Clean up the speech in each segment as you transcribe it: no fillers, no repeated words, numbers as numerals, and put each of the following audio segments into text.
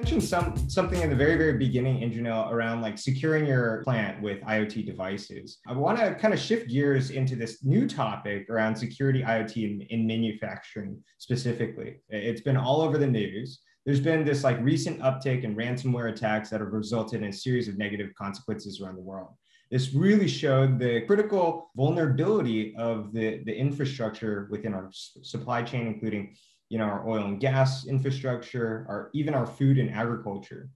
Something in the very beginning, Indranil, around like securing your plant with IoT devices. I want to kind of shift gears into this new topic around security IoT in manufacturing specifically. It's been all over the news. There's been this like recent uptick in ransomware attacks that have resulted in a series of negative consequences around the world. This really showed the critical vulnerability of the infrastructure within our supply chain, including our oil and gas infrastructure, even our food and agriculture.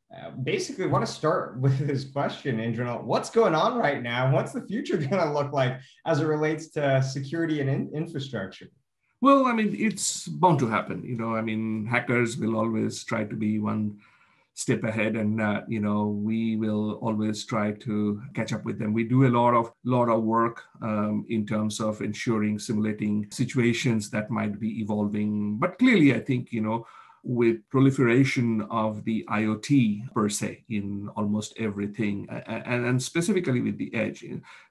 Basically, I want to start with this question, Indranil. What's going on right now? What's the future going to look like as it relates to security and infrastructure? Well, I mean, it's bound to happen. Hackers will always try to be one step ahead, and we will always try to catch up with them. We do a lot of work in terms of ensuring simulating situations that might be evolving. But clearly, I think with proliferation of the IoT per se in almost everything, and specifically with the edge,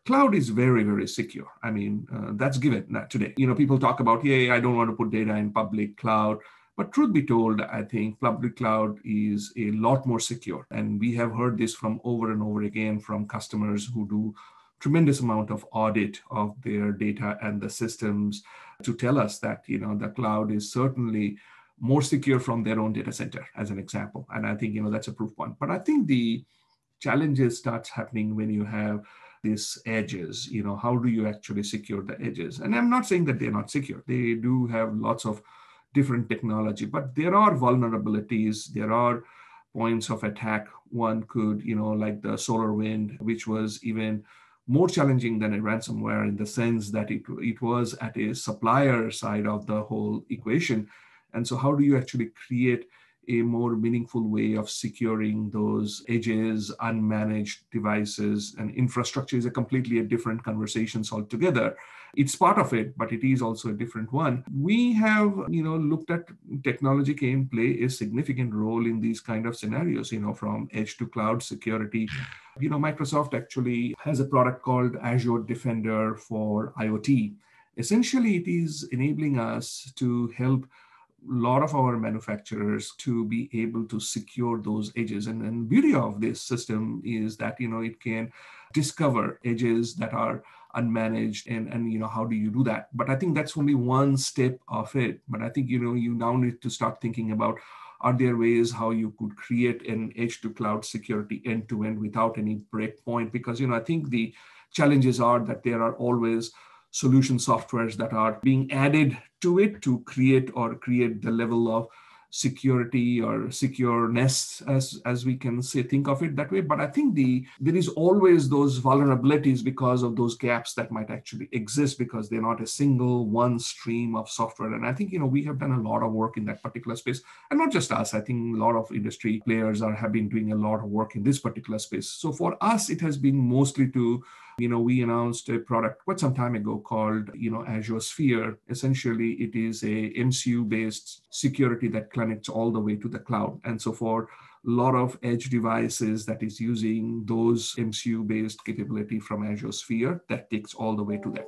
cloud is very secure. That's given today. People talk about, hey, I don't want to put data in public cloud. But truth be told, I think public cloud is a lot more secure. And we have heard this from over and over again from customers who do tremendous amount of audit of their data and the systems to tell us that, the cloud is certainly more secure from their own data center, as an example. And I think, that's a proof point. But I think the challenges starts happening when you have these edges. How do you actually secure the edges? And I'm not saying that they're not secure. They do have lots of different technology, but there are vulnerabilities, there are points of attack. One could, like the SolarWind, which was even more challenging than a ransomware in the sense that it was at a supplier side of the whole equation. And so how do you actually create a more meaningful way of securing those edges, unmanaged devices, and infrastructure is a completely different conversation altogether. It's part of it, but it is also a different one. We have, looked at technology can play a significant role in these kind of scenarios, from edge to cloud security. Microsoft actually has a product called Azure Defender for IoT. Essentially, it is enabling us to help a lot of our manufacturers to be able to secure those edges. And the beauty of this system is that, it can discover edges that are unmanaged and how do you do that? But I think that's only one step of it. But I think, you now need to start thinking about, are there ways how you could create an edge to cloud security end to end without any breakpoint? Because, I think the challenges are that there are always solution softwares that are being added to it to create the level of security or secureness, as we can say, think of it that way. But I think there is always those vulnerabilities because of those gaps that might actually exist because they're not a single one stream of software. And I think, we have done a lot of work in that particular space. And not just us, I think a lot of industry players have been doing a lot of work in this particular space. So for us, it has been mostly to, we announced a product quite some time ago called, Azure Sphere. Essentially, it is a MCU-based security that connects all the way to the cloud. And so for a lot of edge devices that is using those MCU-based capability from Azure Sphere, that takes all the way to that.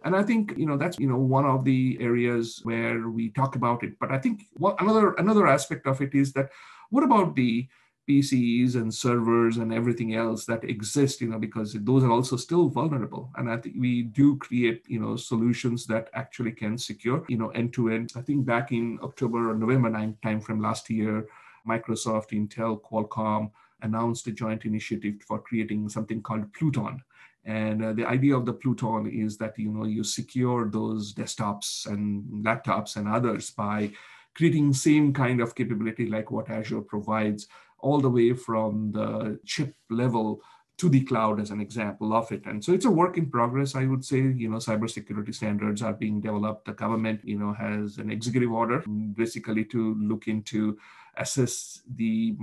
And I think, that's, one of the areas where we talk about it. But I think another aspect of it is that, what about the PCs and servers and everything else that exist, because those are also still vulnerable. And I think we do create, solutions that actually can secure, end to end. I think back in October or November timeframe last year, Microsoft, Intel, Qualcomm announced a joint initiative for creating something called Pluton. And the idea of the Pluton is that, you secure those desktops and laptops and others by creating same kind of capability like what Azure provides, all the way from the chip level to the cloud as an example of it. And so it's a work in progress, I would say. Cybersecurity standards are being developed. The government, has an executive order basically to look into, assess the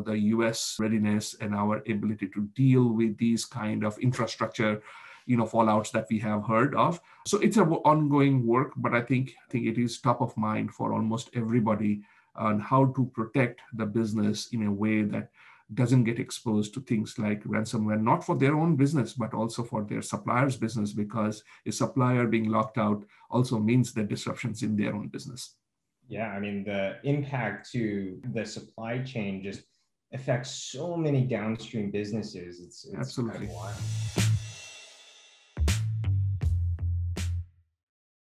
US readiness and our ability to deal with these kind of infrastructure, fallouts that we have heard of. So it's an ongoing work, but I think it is top of mind for almost everybody on how to protect the business in a way that doesn't get exposed to things like ransomware, not for their own business, but also for their supplier's business, because a supplier being locked out also means the disruptions in their own business. Yeah, I mean, the impact to the supply chain just affects so many downstream businesses. It's kind of Absolutely. wild.